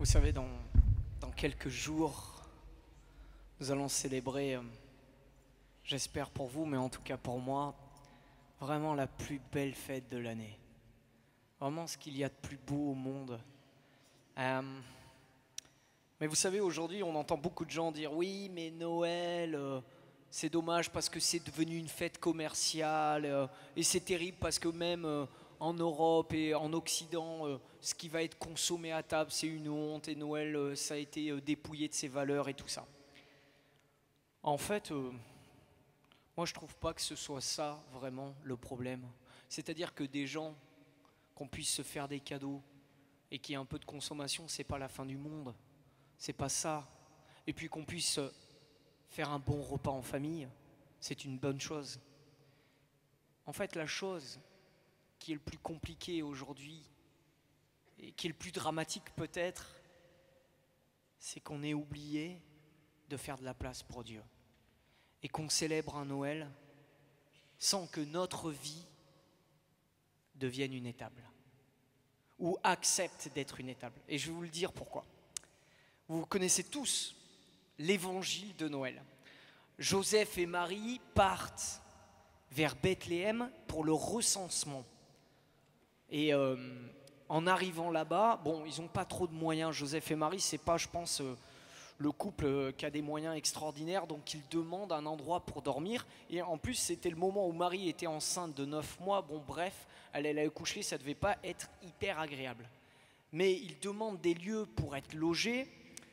Vous savez, dans quelques jours, nous allons célébrer, j'espère pour vous, mais en tout cas pour moi, vraiment la plus belle fête de l'année. Vraiment ce qu'il y a de plus beau au monde. Mais vous savez, aujourd'hui, on entend beaucoup de gens dire oui, mais Noël, c'est dommage parce que c'est devenu une fête commerciale, et c'est terrible parce que même en Europe et en Occident, ce qui va être consommé à table, c'est une honte, et Noël, ça a été dépouillé de ses valeurs et tout ça. En fait, moi je trouve pas que ce soit ça vraiment le problème. C'est-à-dire que des gens, qu'on puisse se faire des cadeaux et qu'il y ait un peu de consommation, c'est pas la fin du monde. C'est pas ça. Et puis qu'on puisse faire un bon repas en famille, c'est une bonne chose. En fait, la chose qui est le plus compliquée aujourd'hui et qui est le plus dramatique peut-être, c'est qu'on ait oublié de faire de la place pour Dieu et qu'on célèbre un Noël sans que notre vie devienne une étable ou accepte d'être une étable. Et je vais vous le dire pourquoi. Vous connaissez tous l'évangile de Noël. Joseph et Marie partent vers Bethléem pour le recensement. Et en arrivant là-bas, bon, ils n'ont pas trop de moyens. Joseph et Marie, c'est pas, je pense, le couple qui a des moyens extraordinaires, donc ils demandent un endroit pour dormir. Et en plus, c'était le moment où Marie était enceinte de 9 mois. Bon, bref, elle allait accoucher, ça ne devait pas être hyper agréable. Mais ils demandent des lieux pour être logés,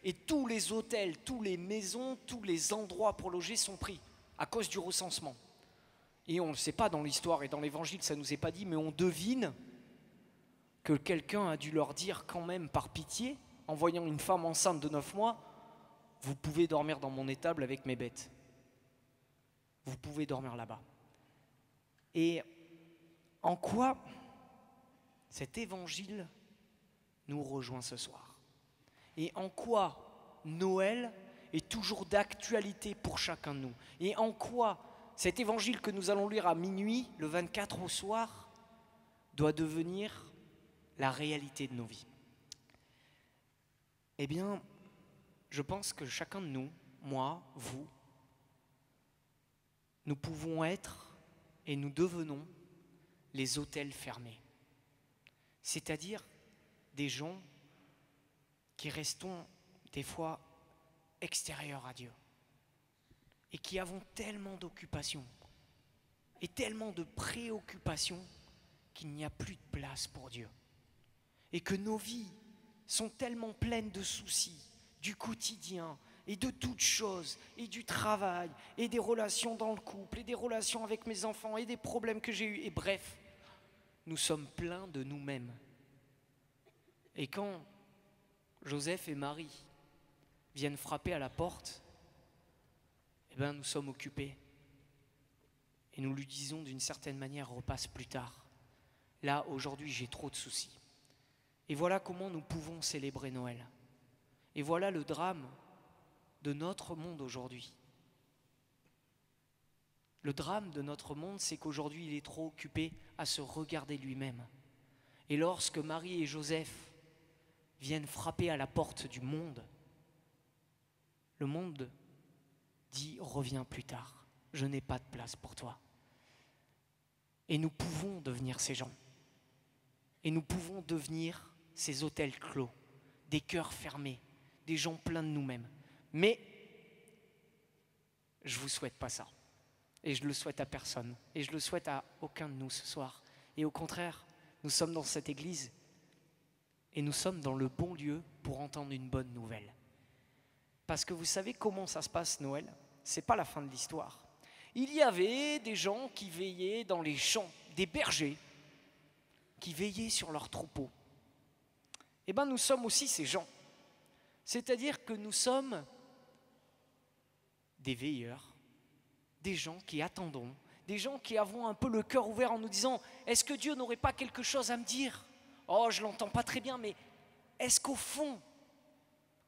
et tous les hôtels, toutes les maisons, tous les endroits pour loger sont pris à cause du recensement. Et on ne le sait pas dans l'histoire et dans l'évangile, ça ne nous est pas dit, mais on devine que quelqu'un a dû leur dire quand même par pitié, en voyant une femme enceinte de 9 mois, vous pouvez dormir dans mon étable avec mes bêtes. Vous pouvez dormir là-bas. Et en quoi cet évangile nous rejoint ce soir? Et en quoi Noël est toujours d'actualité pour chacun de nous? Et en quoi cet évangile que nous allons lire à minuit, le 24 au soir, doit devenir la réalité de nos vies? Eh bien, je pense que chacun de nous, moi, vous, nous pouvons être et nous devenons les autels fermés. C'est-à-dire des gens qui restons des fois extérieurs à Dieu et qui avons tellement d'occupations et tellement de préoccupations qu'il n'y a plus de place pour Dieu. Et que nos vies sont tellement pleines de soucis, du quotidien et de toutes choses, et du travail, et des relations dans le couple, et des relations avec mes enfants, et des problèmes que j'ai eus, et bref, nous sommes pleins de nous-mêmes. Et quand Joseph et Marie viennent frapper à la porte, eh bien nous sommes occupés. Et nous lui disons d'une certaine manière, repasse plus tard. Là, aujourd'hui, j'ai trop de soucis. Et voilà comment nous pouvons célébrer Noël. Et voilà le drame de notre monde aujourd'hui. Le drame de notre monde, c'est qu'aujourd'hui, il est trop occupé à se regarder lui-même. Et lorsque Marie et Joseph viennent frapper à la porte du monde, le monde dit « reviens plus tard, je n'ai pas de place pour toi ». Et nous pouvons devenir ces gens. Et nous pouvons devenir ces hôtels clos, des cœurs fermés, des gens pleins de nous-mêmes. Mais je ne vous souhaite pas ça. Et je ne le souhaite à personne. Et je ne le souhaite à aucun de nous ce soir. Et au contraire, nous sommes dans cette église et nous sommes dans le bon lieu pour entendre une bonne nouvelle. Parce que vous savez comment ça se passe Noël? C'est pas la fin de l'histoire. Il y avait des gens qui veillaient dans les champs, des bergers qui veillaient sur leurs troupeaux. Eh bien nous sommes aussi ces gens. C'est-à-dire que nous sommes des veilleurs, des gens qui attendons, des gens qui avons un peu le cœur ouvert en nous disant « Est-ce que Dieu n'aurait pas quelque chose à me dire? Oh, je ne l'entends pas très bien, mais est-ce qu'au fond,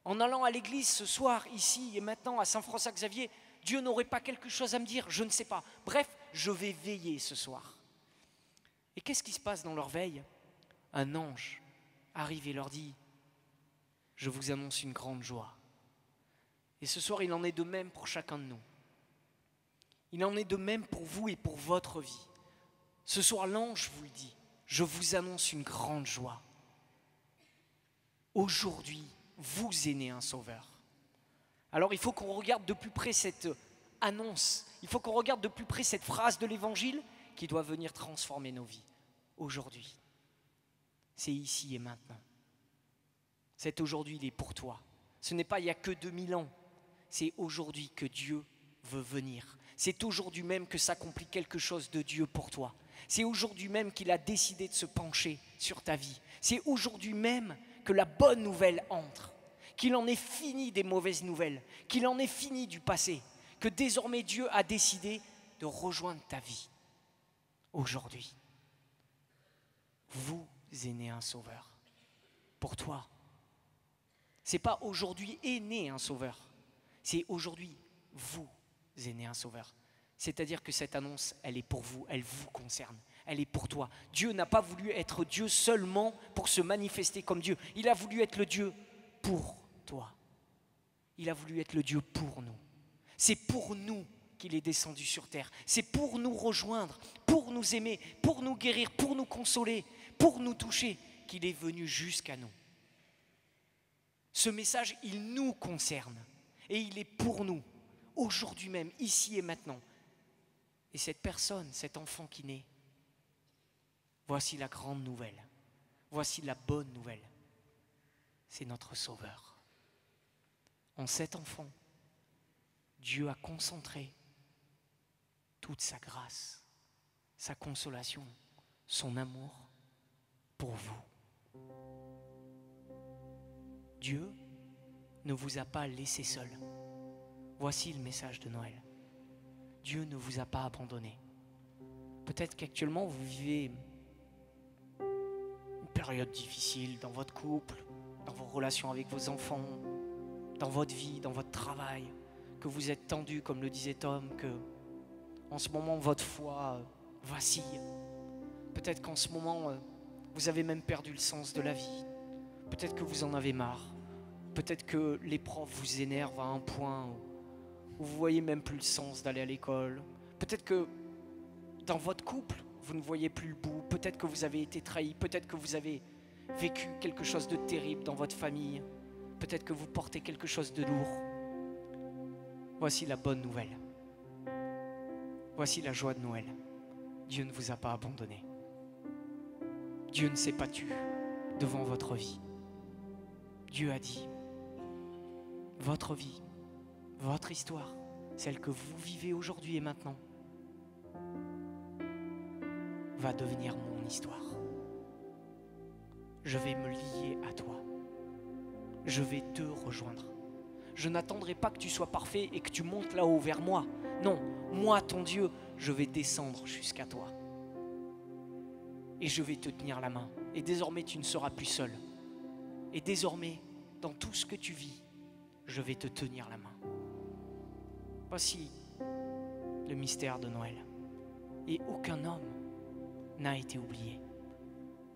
en allant à l'église ce soir, ici et maintenant à Saint-François-Xavier, Dieu n'aurait pas quelque chose à me dire? Je ne sais pas. Bref, je vais veiller ce soir. » Et qu'est-ce qui se passe dans leur veille? Un ange arrive et leur dit je vous annonce une grande joie. Et ce soir, il en est de même pour chacun de nous. Il en est de même pour vous et pour votre vie. Ce soir, l'ange vous le dit, je vous annonce une grande joie. Aujourd'hui, vous êtes né un sauveur. Alors il faut qu'on regarde de plus près cette annonce, il faut qu'on regarde de plus près cette phrase de l'évangile qui doit venir transformer nos vies. Aujourd'hui, c'est ici et maintenant. Cet aujourd'hui, il est pour toi. Ce n'est pas il y a que 2000 ans, c'est aujourd'hui que Dieu veut venir. C'est aujourd'hui même que s'accomplit quelque chose de Dieu pour toi. C'est aujourd'hui même qu'il a décidé de se pencher sur ta vie. C'est aujourd'hui même que la bonne nouvelle entre. Qu'il en est fini des mauvaises nouvelles, qu'il en est fini du passé, que désormais Dieu a décidé de rejoindre ta vie. Aujourd'hui, vous êtes né un sauveur. Pour toi. C'est pas aujourd'hui est né un sauveur, c'est aujourd'hui vous êtes né un sauveur. C'est-à-dire que cette annonce, elle est pour vous, elle vous concerne, elle est pour toi. Dieu n'a pas voulu être Dieu seulement pour se manifester comme Dieu. Il a voulu être le Dieu pour toi. Il a voulu être le Dieu pour nous. C'est pour nous qu'il est descendu sur terre. C'est pour nous rejoindre, pour nous aimer, pour nous guérir, pour nous consoler, pour nous toucher, qu'il est venu jusqu'à nous. Ce message, il nous concerne et il est pour nous, aujourd'hui même, ici et maintenant. Et cette personne, cet enfant qui naît, voici la grande nouvelle, voici la bonne nouvelle. C'est notre Sauveur. En cet enfant, Dieu a concentré toute sa grâce, sa consolation, son amour pour vous. Dieu ne vous a pas laissé seul. Voici le message de Noël. Dieu ne vous a pas abandonné. Peut-être qu'actuellement vous vivez une période difficile dans votre couple, dans vos relations avec vos enfants, dans votre vie, dans votre travail, que vous êtes tendu, comme le disait Tom, que en ce moment votre foi vacille. Peut-être qu'en ce moment vous avez même perdu le sens de la vie. Peut-être que vous en avez marre. Peut-être que les profs vous énervent à un point où vous voyez même plus le sens d'aller à l'école. Peut-être que dans votre couple, vous ne voyez plus le bout. Peut-être que vous avez été trahi. Peut-être que vous avez vécu quelque chose de terrible dans votre famille. Peut-être que vous portez quelque chose de lourd. Voici la bonne nouvelle. Voici la joie de Noël. Dieu ne vous a pas abandonné. Dieu ne s'est pas tu devant votre vie. Dieu a dit, votre vie, votre histoire, celle que vous vivez aujourd'hui et maintenant, va devenir mon histoire. Je vais me lier à toi. Je vais te rejoindre. Je n'attendrai pas que tu sois parfait et que tu montes là-haut vers moi. Non, moi, ton Dieu, je vais descendre jusqu'à toi. Et je vais te tenir la main. Et désormais, tu ne seras plus seul. Et désormais, dans tout ce que tu vis, je vais te tenir la main. Voici le mystère de Noël. Et aucun homme n'a été oublié.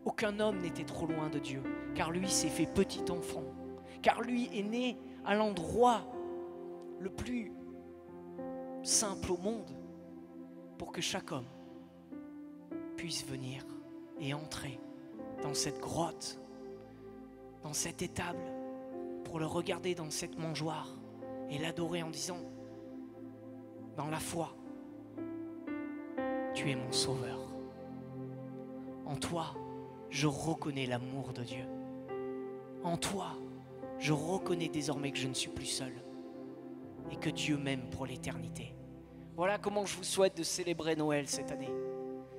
Aucun homme n'était trop loin de Dieu, car lui s'est fait petit enfant. Car lui est né à l'endroit le plus simple au monde pour que chaque homme puisse venir et entrer dans cette grotte, dans cette étable, pour le regarder dans cette mangeoire et l'adorer en disant, dans la foi, tu es mon sauveur. En toi, je reconnais l'amour de Dieu. En toi, je reconnais désormais que je ne suis plus seul et que Dieu m'aime pour l'éternité. Voilà comment je vous souhaite de célébrer Noël cette année.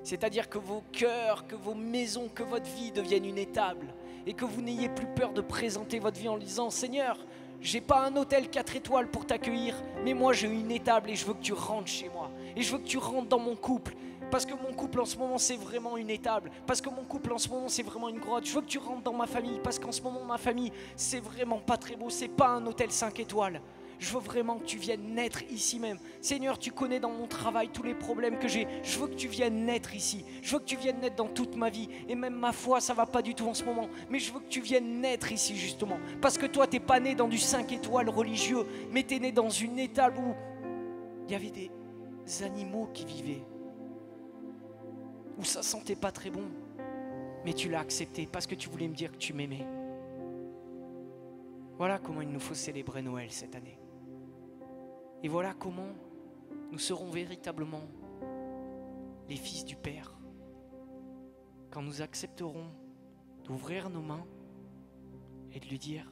C'est-à-dire que vos cœurs, que vos maisons, que votre vie deviennent une étable et que vous n'ayez plus peur de présenter votre vie en disant « Seigneur, j'ai pas un hôtel 4 étoiles pour t'accueillir, mais moi j'ai une étable et je veux que tu rentres chez moi. Et je veux que tu rentres dans mon couple. Parce que mon couple en ce moment c'est vraiment une étable. Parce que mon couple en ce moment c'est vraiment une grotte. Je veux que tu rentres dans ma famille. Parce qu'en ce moment ma famille c'est vraiment pas très beau. C'est pas un hôtel 5 étoiles. Je veux vraiment que tu viennes naître ici même. Seigneur, tu connais dans mon travail tous les problèmes que j'ai. Je veux que tu viennes naître ici. Je veux que tu viennes naître dans toute ma vie. Et même ma foi, ça ne va pas du tout en ce moment. Mais je veux que tu viennes naître ici justement. Parce que toi, tu n'es pas né dans du 5 étoiles religieux, mais tu es né dans une étable où il y avait des animaux qui vivaient. Où ça sentait pas très bon. Mais tu l'as accepté parce que tu voulais me dire que tu m'aimais. Voilà comment il nous faut célébrer Noël cette année. Et voilà comment nous serons véritablement les fils du Père. Quand nous accepterons d'ouvrir nos mains et de lui dire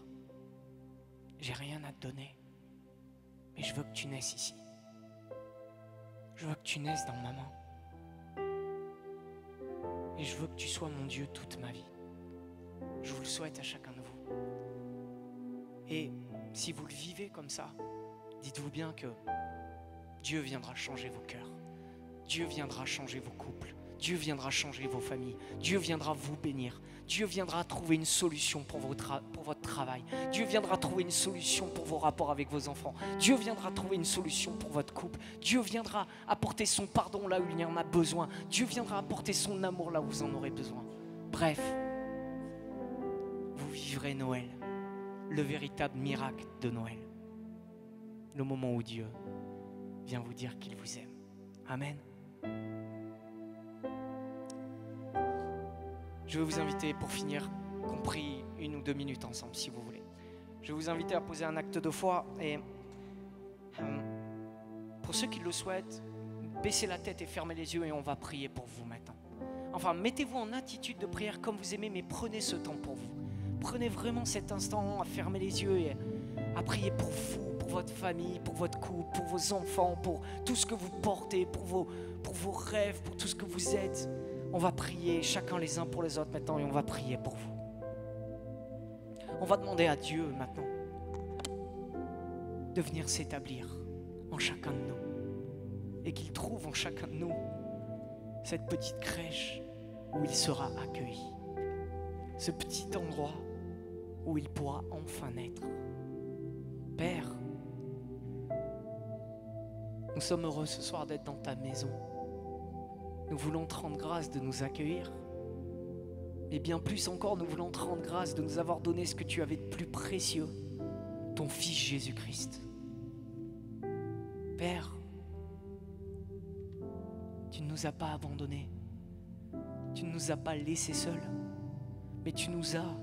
« J'ai rien à te donner, mais je veux que tu naisses ici. Je veux que tu naisses dans ma main. Et je veux que tu sois mon Dieu toute ma vie. » Je vous le souhaite à chacun de vous. Et si vous le vivez comme ça, dites-vous bien que Dieu viendra changer vos cœurs. Dieu viendra changer vos couples. Dieu viendra changer vos familles. Dieu viendra vous bénir. Dieu viendra trouver une solution pour votre travail. Dieu viendra trouver une solution pour vos rapports avec vos enfants. Dieu viendra trouver une solution pour votre couple. Dieu viendra apporter son pardon là où il y en a besoin. Dieu viendra apporter son amour là où vous en aurez besoin. Bref, vous vivrez Noël, le véritable miracle de Noël. Le moment où Dieu vient vous dire qu'il vous aime. Amen. Je vais vous inviter, pour finir, qu'on prie 1 ou 2 minutes ensemble, si vous voulez. Je vais vous inviter à poser un acte de foi et pour ceux qui le souhaitent, baissez la tête et fermez les yeux et on va prier pour vous maintenant. Enfin, mettez-vous en attitude de prière comme vous aimez, mais prenez ce temps pour vous. Prenez vraiment cet instant à fermer les yeux et à prier pour vous, pour votre famille, pour votre couple, pour vos enfants, pour tout ce que vous portez, pour vos rêves, pour tout ce que vous êtes. On va prier chacun les uns pour les autres maintenant et on va prier pour vous. On va demander à Dieu maintenant de venir s'établir en chacun de nous et qu'il trouve en chacun de nous cette petite crèche où il sera accueilli, ce petit endroit où il pourra enfin naître. Père, nous sommes heureux ce soir d'être dans ta maison. Nous voulons te rendre grâce de nous accueillir. Et bien plus encore, nous voulons te rendre grâce de nous avoir donné ce que tu avais de plus précieux, ton Fils Jésus-Christ. Père, tu ne nous as pas abandonnés. Tu ne nous as pas laissés seuls. Mais tu nous as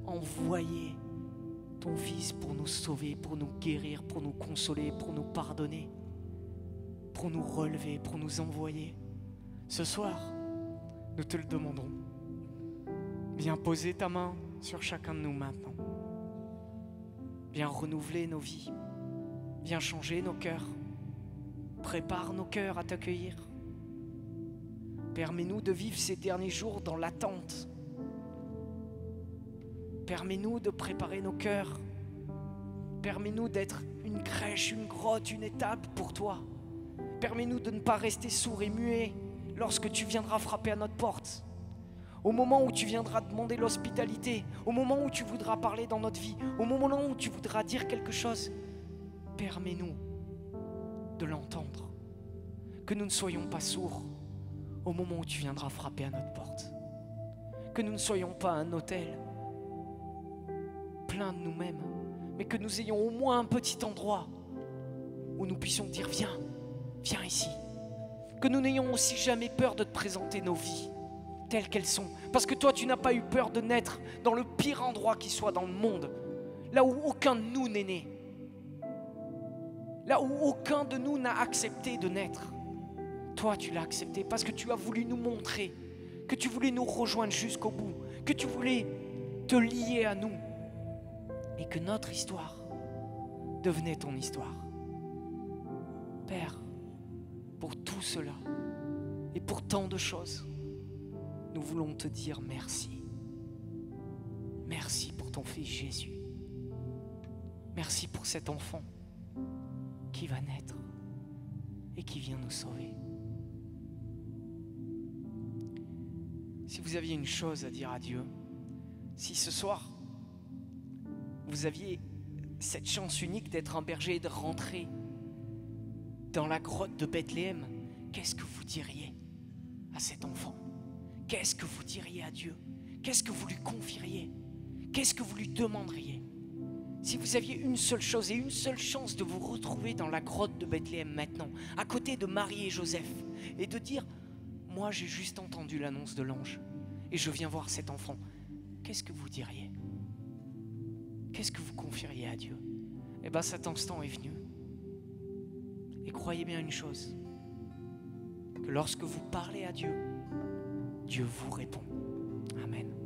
envoyé ton Fils pour nous sauver, pour nous guérir, pour nous consoler, pour nous pardonner, pour nous relever, pour nous envoyer. Ce soir, nous te le demandons. Viens poser ta main sur chacun de nous maintenant. Viens renouveler nos vies. Viens changer nos cœurs. Prépare nos cœurs à t'accueillir. Permets-nous de vivre ces derniers jours dans l'attente. Permets-nous de préparer nos cœurs. Permets-nous d'être une crèche, une grotte, une étape pour toi. Permets-nous de ne pas rester sourds et muets lorsque tu viendras frapper à notre porte. Au moment où tu viendras demander l'hospitalité, au moment où tu voudras parler dans notre vie, au moment où tu voudras dire quelque chose, permets-nous de l'entendre. Que nous ne soyons pas sourds au moment où tu viendras frapper à notre porte. Que nous ne soyons pas un hôtel plein de nous-mêmes, mais que nous ayons au moins un petit endroit où nous puissions dire viens, viens ici. Que nous n'ayons aussi jamais peur de te présenter nos vies telles qu'elles sont. Parce que toi, tu n'as pas eu peur de naître dans le pire endroit qui soit dans le monde, là où aucun de nous n'est né, là où aucun de nous n'a accepté de naître. Toi, tu l'as accepté parce que tu as voulu nous montrer que tu voulais nous rejoindre jusqu'au bout, que tu voulais te lier à nous et que notre histoire devenait ton histoire. Père, pour tout cela et pour tant de choses, nous voulons te dire merci. Merci pour ton Fils Jésus. Merci pour cet enfant qui va naître et qui vient nous sauver. Si vous aviez une chose à dire à Dieu, si ce soir vous aviez cette chance unique d'être un berger et de rentrer dans la grotte de Bethléem, qu'est-ce que vous diriez à cet enfant? Qu'est-ce que vous diriez à Dieu? Qu'est-ce que vous lui confieriez? Qu'est-ce que vous lui demanderiez? Si vous aviez une seule chose et une seule chance de vous retrouver dans la grotte de Bethléem maintenant, à côté de Marie et Joseph, et de dire, moi j'ai juste entendu l'annonce de l'ange et je viens voir cet enfant, qu'est-ce que vous diriez? Qu'est-ce que vous confieriez à Dieu? Eh bien cet instant est venu. Et croyez bien une chose, que lorsque vous parlez à Dieu, Dieu vous répond. Amen.